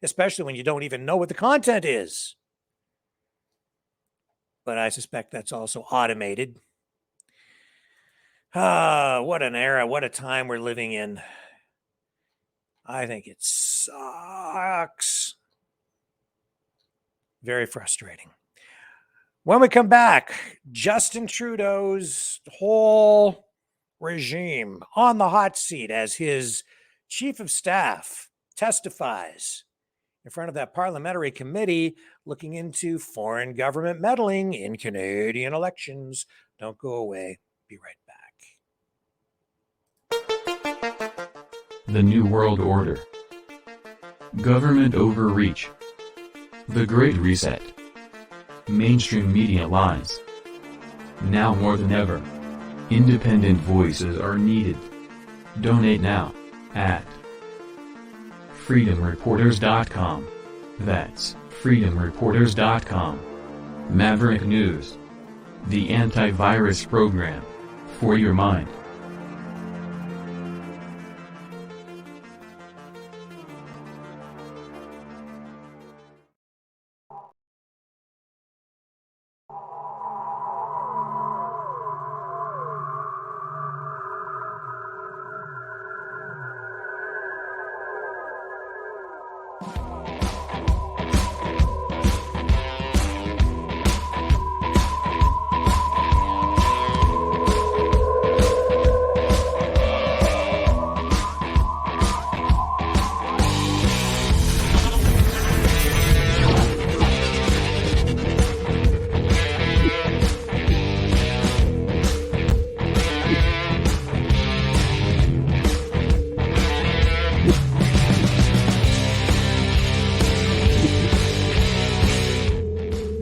especially when you don't even know what the content is. But I suspect that's also automated. What an era, what a time we're living in. I think it sucks. Very frustrating. When we come back, Justin Trudeau's whole regime on the hot seat as his chief of staff testifies in front of that parliamentary committee looking into foreign government meddling in Canadian elections. Don't go away. Be right back. The New World Order. Government overreach. The Great Reset. Mainstream media lies. Now more than ever, independent voices are needed. Donate now at freedomreporters.com. That's freedomreporters.com. Maverick News. The antivirus program for your mind.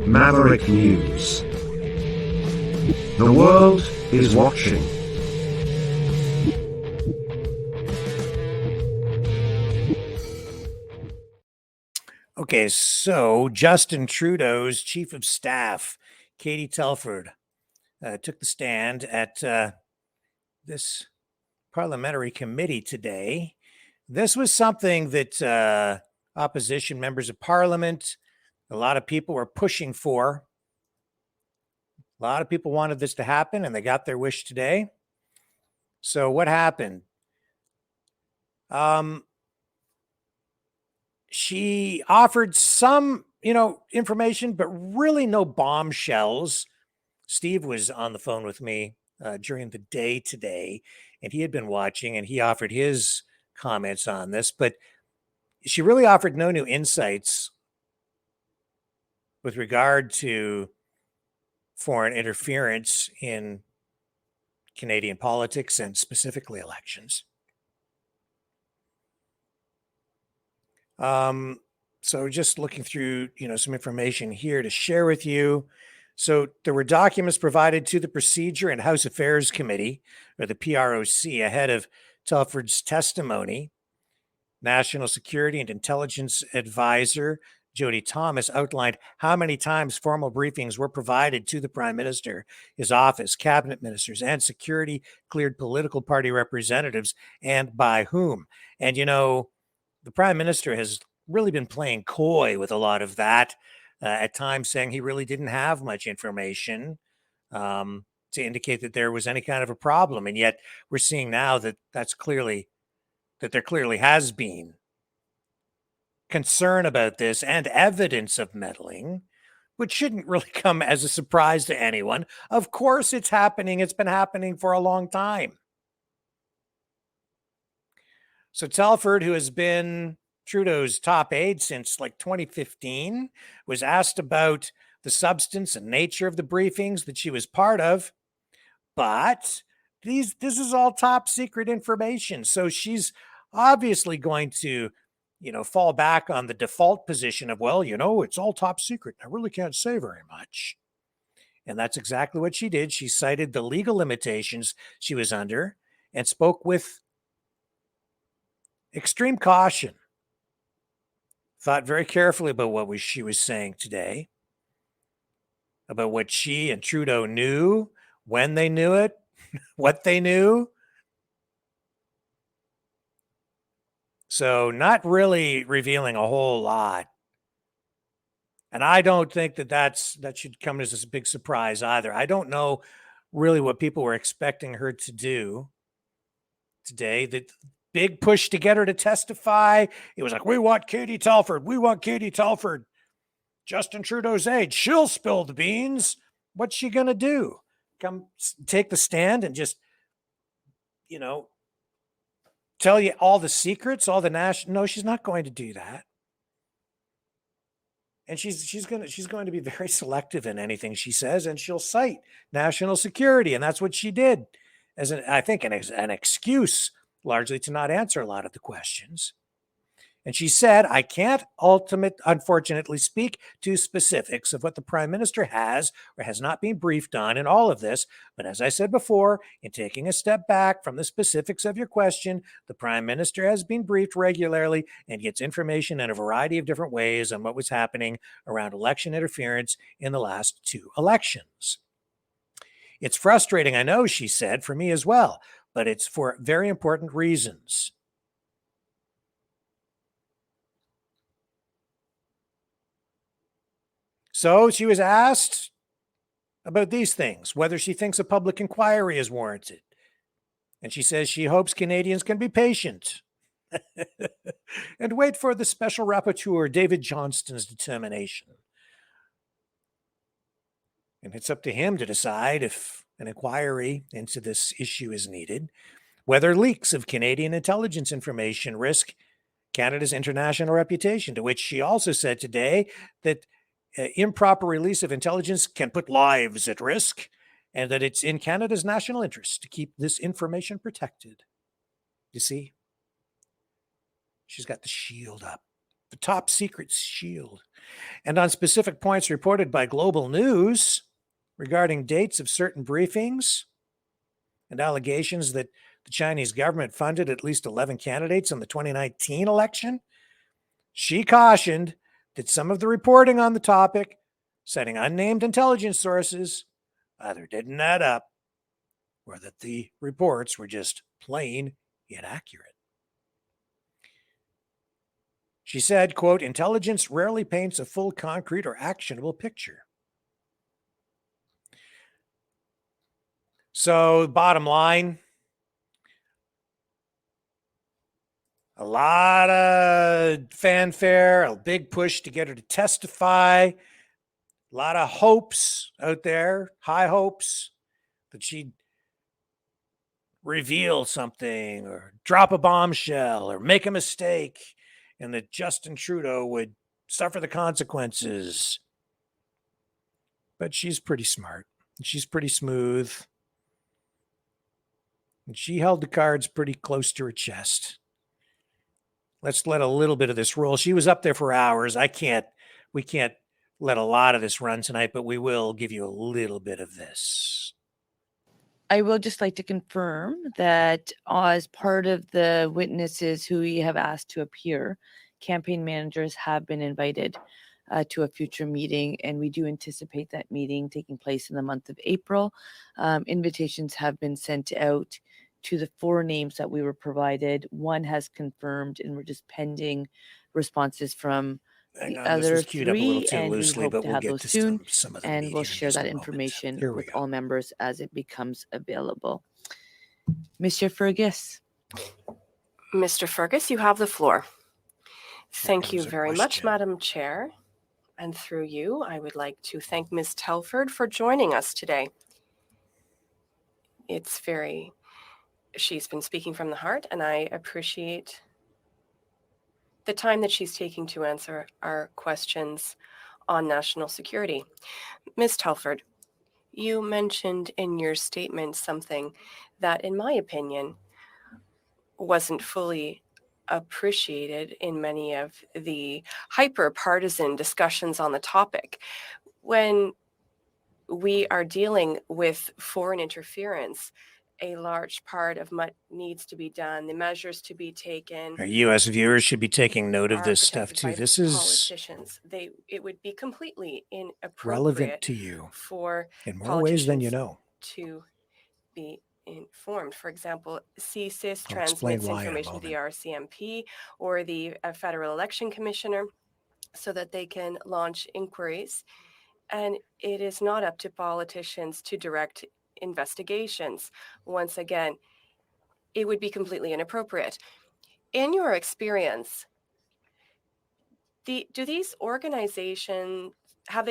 Maverick News. The world is watching. Okay, so Justin Trudeau's chief of staff, Katie Telford, took the stand at this parliamentary committee today. This was something that opposition members of parliament, a lot of people were pushing for. A lot of people wanted this to happen, and they got their wish today. So what happened? She offered some, information, but really no bombshells. Steve was on the phone with me during the day today, and he had been watching, and he offered his comments on this, but she really offered no new insights with regard to foreign interference in Canadian politics and specifically elections. So just looking through, some information here to share with you. So there were documents provided to the Procedure and House Affairs Committee, or the PROC, ahead of Telford's testimony. National Security and Intelligence Advisor Jody Thomas outlined how many times formal briefings were provided to the Prime Minister, his office, cabinet ministers, and security-cleared political party representatives, and by whom. And, the Prime Minister has really been playing coy with a lot of that, at times saying he really didn't have much information to indicate that there was any kind of a problem. And yet we're seeing now that there clearly has been concern about this and evidence of meddling, which shouldn't really come as a surprise to anyone. Of course it's happening. It's been happening for a long time. So Telford, who has been Trudeau's top aide since like 2015, was asked about the substance and nature of the briefings that she was part of, but this is all top secret information. So she's obviously going to, fall back on the default position of, well, it's all top secret. I really can't say very much. And that's exactly what she did. She cited the legal limitations she was under and spoke with extreme caution. Thought very carefully about what she was saying today, about what she and Trudeau knew, when they knew it, what they knew. So not really revealing a whole lot. And I don't think that should come as a big surprise either. I don't know really what people were expecting her to do today. The big push to get her to testify. It was like, we want Katie Telford. We want Katie Telford. Justin Trudeau's aide. She'll spill the beans. What's she going to do? Come take the stand and just, tell you all the secrets, all the national. No, she's not going to do that. And she's going to be very selective in anything she says, and she'll cite national security, and that's what she did, as I think an excuse largely to not answer a lot of the questions. And she said, I can't unfortunately speak to specifics of what the Prime Minister has or has not been briefed on in all of this. But as I said before, in taking a step back from the specifics of your question, the Prime Minister has been briefed regularly and gets information in a variety of different ways on what was happening around election interference in the last 2 elections. It's frustrating, I know, she said, for me as well, but it's for very important reasons. So she was asked about these things, whether she thinks a public inquiry is warranted. And she says she hopes Canadians can be patient and wait for the special rapporteur, David Johnston's determination. And it's up to him to decide if an inquiry into this issue is needed, whether leaks of Canadian intelligence information risk Canada's international reputation, to which she also said today that improper release of intelligence can put lives at risk, and that it's in Canada's national interest to keep this information protected. You see? She's got the shield up, the top secret shield. And on specific points reported by Global News regarding dates of certain briefings and allegations that the Chinese government funded at least 11 candidates in the 2019 election, she cautioned that some of the reporting on the topic, citing unnamed intelligence sources, either didn't add up or that the reports were just plain inaccurate. She said, quote, intelligence rarely paints a full, concrete, or actionable picture. So, bottom line, a lot of fanfare, a big push to get her to testify, a lot of hopes out there, high hopes that she'd reveal something or drop a bombshell or make a mistake and that Justin Trudeau would suffer the consequences. But she's pretty smart. She's pretty smooth. And she held the cards pretty close to her chest. Let's let a little bit of this roll. She was up there for hours. We can't let a lot of this run tonight, but we will give you a little bit of this. I will just like to confirm that as part of the witnesses who we have asked to appear, campaign managers have been invited to a future meeting, and we do anticipate that meeting taking place in the month of April. Invitations have been sent out to the 4 names that we were provided. 1 has confirmed, and we're just pending responses from the other 3, and we hope to have those soon, and we'll share that information with all members as it becomes available. Monsieur Fergus. Mr. Fergus, you have the floor. Thank you very much, Madam Chair. And through you, I would like to thank Ms. Telford for joining us today. She's been speaking from the heart, and I appreciate the time that she's taking to answer our questions on national security. Ms. Telford, you mentioned in your statement something that, in my opinion, wasn't fully appreciated in many of the hyper-partisan discussions on the topic. When we are dealing with foreign interference, a large part of what needs to be done, the measures to be taken. Our U.S. viewers should be taking note of this stuff too. This is politicians. It would be completely inappropriate relevant to you for in more ways than you know to be informed. For example, CSIS I'll explain transmits why in a information to the moment. RCMP or the Federal Election Commissioner so that they can launch inquiries. And it is not up to politicians to direct investigations. Once again, it would be completely inappropriate. In your experience, do these organizations, do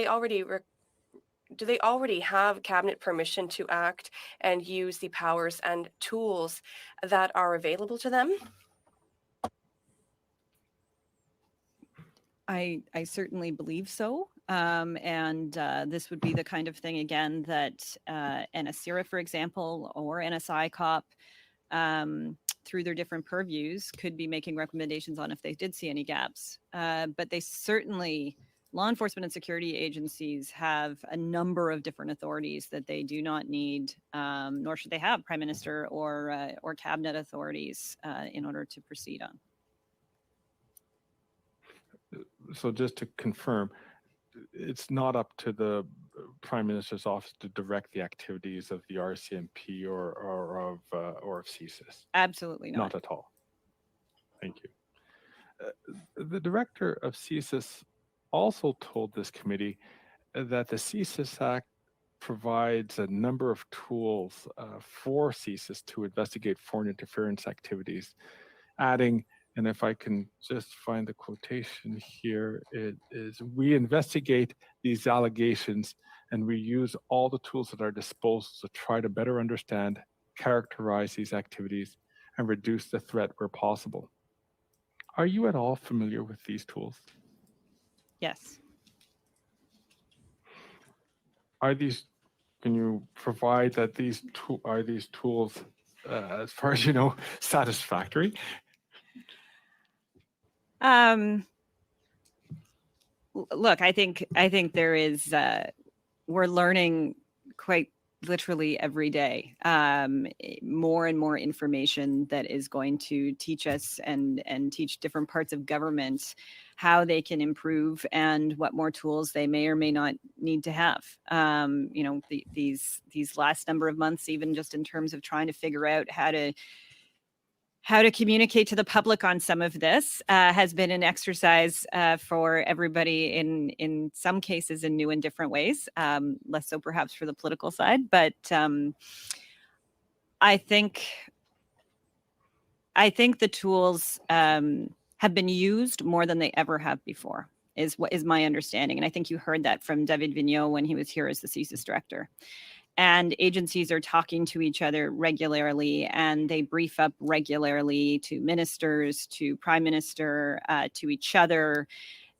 they already have cabinet permission to act and use the powers and tools that are available to them? I certainly believe so. This would be the kind of thing, again, that NSIRA, for example, or NSICOP, through their different purviews, could be making recommendations on if they did see any gaps. But they certainly, law enforcement and security agencies have a number of different authorities that they do not need, nor should they have prime minister or cabinet authorities in order to proceed on. So just to confirm, it's not up to the Prime Minister's office to direct the activities of the RCMP or of CSIS. Absolutely not. Not at all. Thank you. The director of CSIS also told this committee that the CSIS Act provides a number of tools for CSIS to investigate foreign interference activities, adding, and if I can just find the quotation here, it is, we investigate these allegations and we use all the tools at our disposal to try to better understand, characterize these activities, and reduce the threat where possible. Are you at all familiar with these tools? Yes. Are these, can you provide that are these tools, as far as you know, satisfactory? Look, I think there is, we're learning quite literally every day, more and more information that is going to teach us and teach different parts of government how they can improve and what more tools they may or may not need to have. You know, these last number of months, even just in terms of trying to figure out how to communicate to the public on some of this has been an exercise for everybody in some cases in new and different ways, less so perhaps for the political side. But I think the tools have been used more than they ever have before, is my understanding. And I think you heard that from David Vigneault when he was here as the CSIS director. And agencies are talking to each other regularly, and they brief up regularly to ministers, to prime minister, to each other.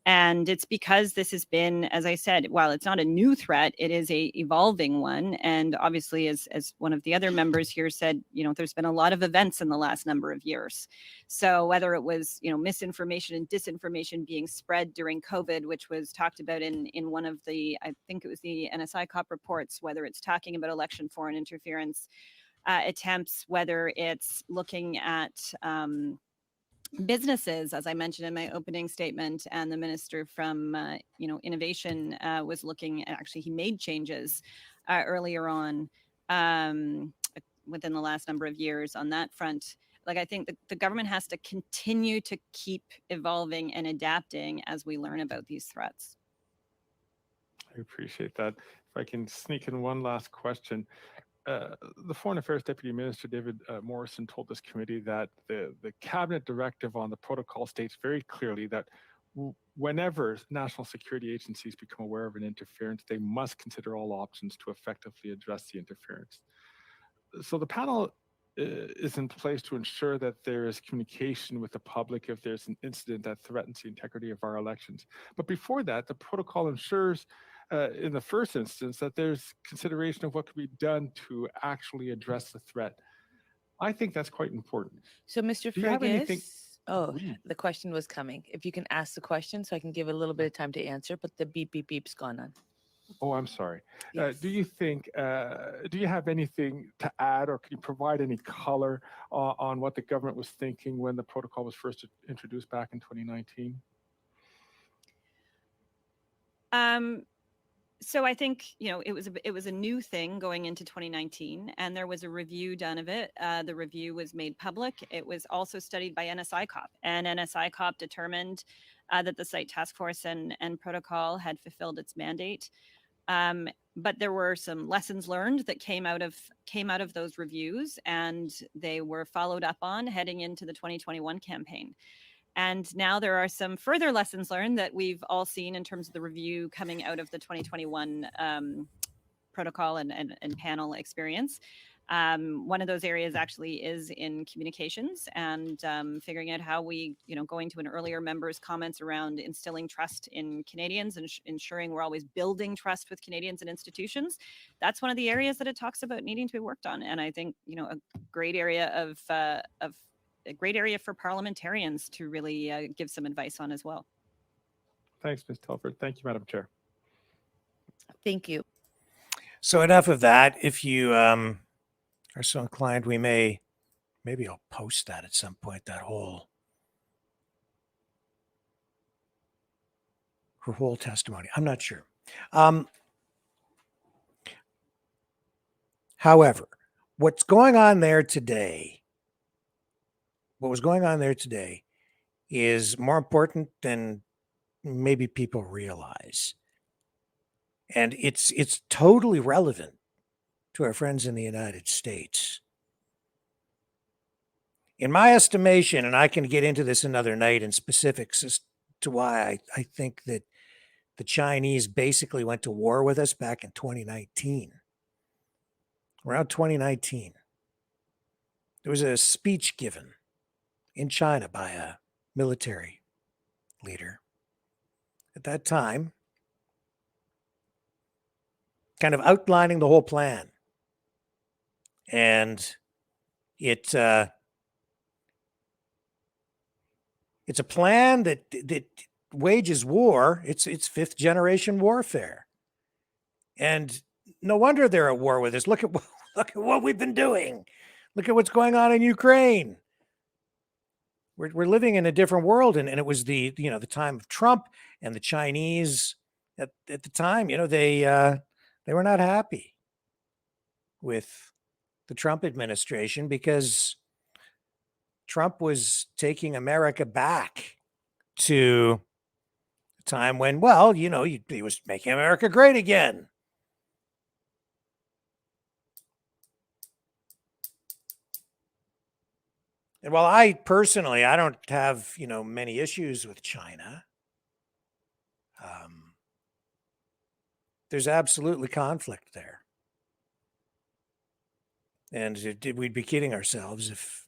And it's because this has been, as I said, while it's not a new threat, it is a evolving one. And obviously, as one of the other members here said, you know, there's been a lot of events in the last number of years. So whether it was, you know, misinformation and disinformation being spread during COVID, which was talked about in one of the, I think it was the NSICOP reports, whether it's talking about election foreign interference attempts, whether it's looking at businesses, as I mentioned in my opening statement, and the minister from innovation was looking at, actually he made changes earlier on within the last number of years on that front. Like, I think the government has to continue to keep evolving and adapting as we learn about these threats. I appreciate that. If I can sneak in one last question. The Foreign Affairs Deputy Minister, David Morrison, told this committee that the cabinet directive on the protocol states very clearly that whenever national security agencies become aware of an interference, they must consider all options to effectively address the interference. So the panel is in place to ensure that there is communication with the public if there's an incident that threatens the integrity of our elections. But before that, the protocol ensures in the first instance that there's consideration of what could be done to actually address the threat. I think that's quite important. So, Mr. Do you have anything? Fergus, the question was coming. If you can ask the question so I can give a little bit of time to answer, but the beep, beep, beep's gone on. Oh, I'm sorry. Yes. Do you have anything to add, or can you provide any color on what the government was thinking when the protocol was first introduced back in 2019? So I think, you know, it was a new thing going into 2019, and there was a review done of it. The review was made public. It was also studied by NSICOP, and NSICOP determined that the site task force and protocol had fulfilled its mandate. But there were some lessons learned that came out of those reviews, and they were followed up on heading into the 2021 campaign. And now there are some further lessons learned that we've all seen in terms of the review coming out of the 2021 protocol and panel experience. One of those areas actually is in communications and figuring out how we, you know, going to an earlier member's comments around instilling trust in Canadians and ensuring we're always building trust with Canadians and institutions. That's one of the areas that it talks about needing to be worked on. And I think, you know, a great area a great area for parliamentarians to really give some advice on as well. Thanks, Ms. Telford. Thank you, Madam Chair. Thank you. So enough of that. If you are so inclined, maybe I'll post that at some point, her whole testimony. I'm not sure. However, what was going on there today is more important than maybe people realize. And it's totally relevant to our friends in the United States. In my estimation, and I can get into this another night in specifics as to why I think that the Chinese basically went to war with us back in 2019. Around 2019, there was a speech given in China by a military leader at that time, kind of outlining the whole plan. And it's a plan that wages war. It's fifth generation warfare. And no wonder they're at war with us. Look at what we've been doing. Look at what's going on in Ukraine. We're living in a different world, and it was the time of Trump and the Chinese at the time. They were not happy with the Trump administration because Trump was taking America back to a time when, he was making America great again. And while I personally, I don't have, many issues with China, there's absolutely conflict there. And we'd be kidding ourselves if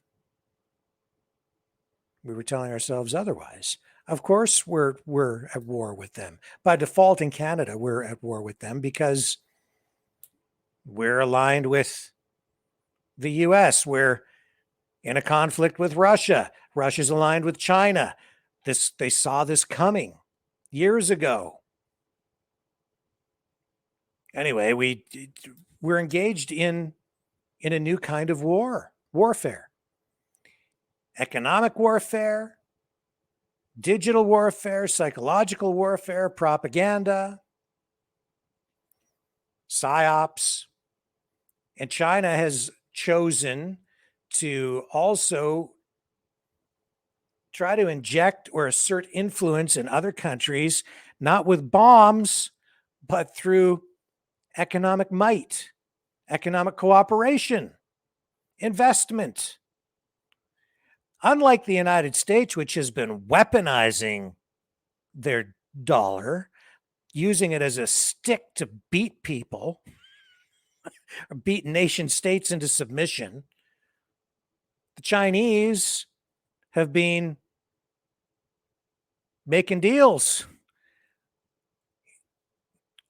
we were telling ourselves otherwise. Of course, we're at war with them. By default in Canada, we're at war with them because we're aligned with the U.S. We're in a conflict with Russia. Russia's aligned with China. They saw this coming years ago. Anyway, we're engaged in a new kind of warfare. Economic warfare, digital warfare, psychological warfare, propaganda, psyops. And China has chosen to also try to inject or assert influence in other countries, not with bombs, but through economic might, economic cooperation, investment. Unlike the United States, which has been weaponizing their dollar, using it as a stick to beat people, or beat nation states into submission, the Chinese have been making deals,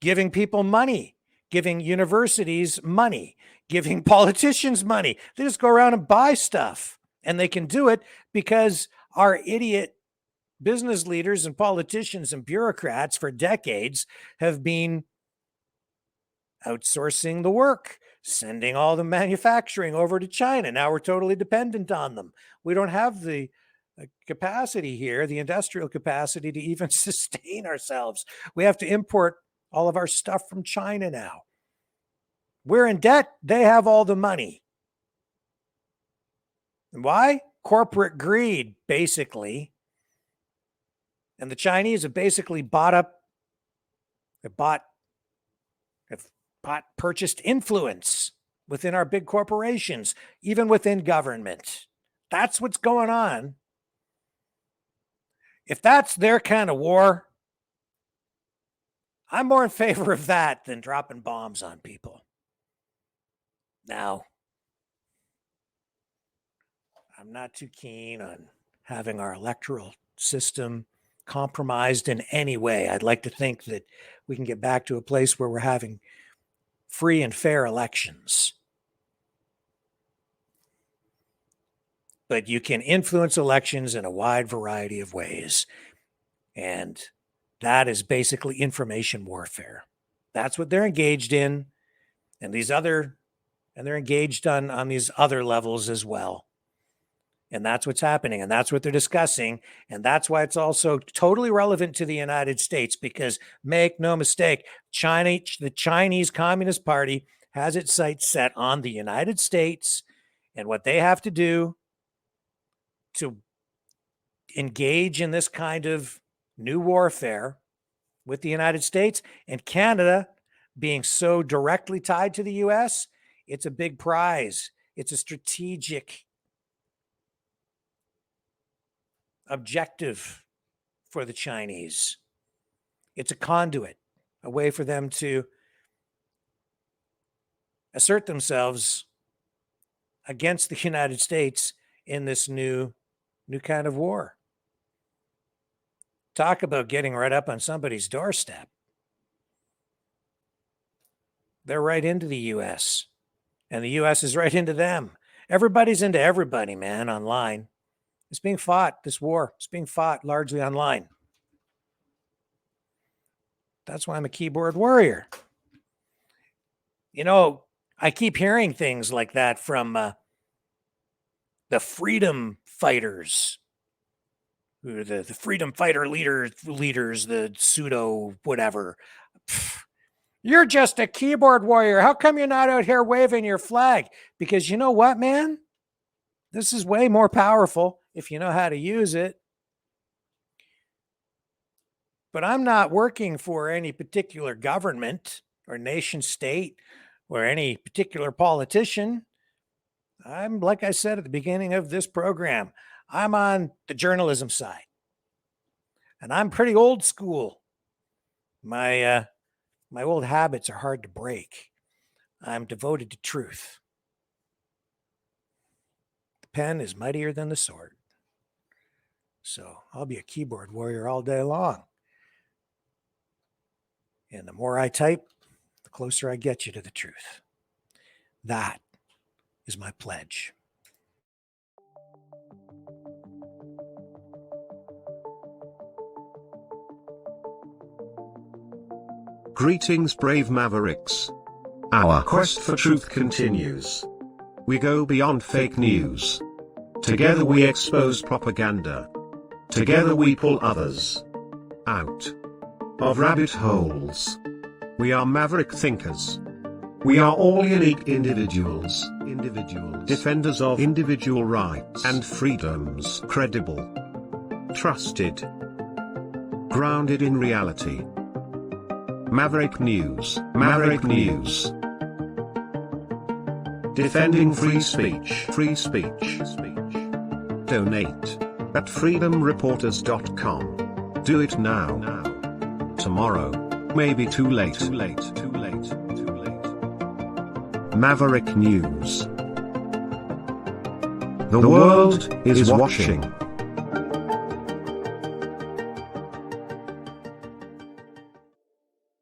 giving people money, giving universities money, giving politicians money. They just go around and buy stuff. And they can do it because our idiot business leaders and politicians and bureaucrats for decades have been outsourcing the work, sending all the manufacturing over to China. Now we're totally dependent on them. We don't have the capacity here, the industrial capacity to even sustain ourselves. We have to import all of our stuff from China now. We're in debt. They have all the money. And why? Corporate greed, basically. And the Chinese have basically purchased influence within our big corporations, even within government. That's what's going on. If that's their kind of war, I'm more in favor of that than dropping bombs on people. Now, I'm not too keen on having our electoral system compromised in any way. I'd like to think that we can get back to a place where we're having free and fair elections. But you can influence elections in a wide variety of ways. And that is basically information warfare. That's what they're engaged in. And they're engaged on these other levels as well. And that's what's happening. And that's what they're discussing. And that's why it's also totally relevant to the United States, because make no mistake, the Chinese Communist Party has its sights set on the United States and what they have to do to engage in this kind of new warfare with the United States. And Canada being so directly tied to the US, it's a big prize. It's a strategic objective for the Chinese. It's a conduit, a way for them to assert themselves against the United States in this new kind of war. Talk about getting right up on somebody's doorstep. They're right into the US, and the US is right into them. Everybody's into everybody, man, online. It's being fought, this war. It's being fought largely online. That's why I'm a keyboard warrior. You know, I keep hearing things like that from the freedom fighters, the freedom fighter leaders, the pseudo whatever. You're just a keyboard warrior. How come you're not out here waving your flag? Because you know what, man? This is way more powerful if you know how to use it. But I'm not working for any particular government or nation state or any particular politician. I'm, like I said at the beginning of this program, I'm on the journalism side. And I'm pretty old school. My old habits are hard to break. I'm devoted to truth. The pen is mightier than the sword. So I'll be a keyboard warrior all day long. And the more I type, the closer I get you to the truth. That is my pledge. Greetings, brave Mavericks. Our quest for truth continues. We go beyond fake news. Together we expose propaganda. Together we pull others out of rabbit holes. We are maverick thinkers. We are all unique individuals, defenders of individual rights and freedoms, credible, trusted, grounded in reality. Maverick News, Maverick News. Defending free speech, free speech. Donate at freedomreporters.com. Do it now. Tomorrow may be too late. Maverick News. The world is watching.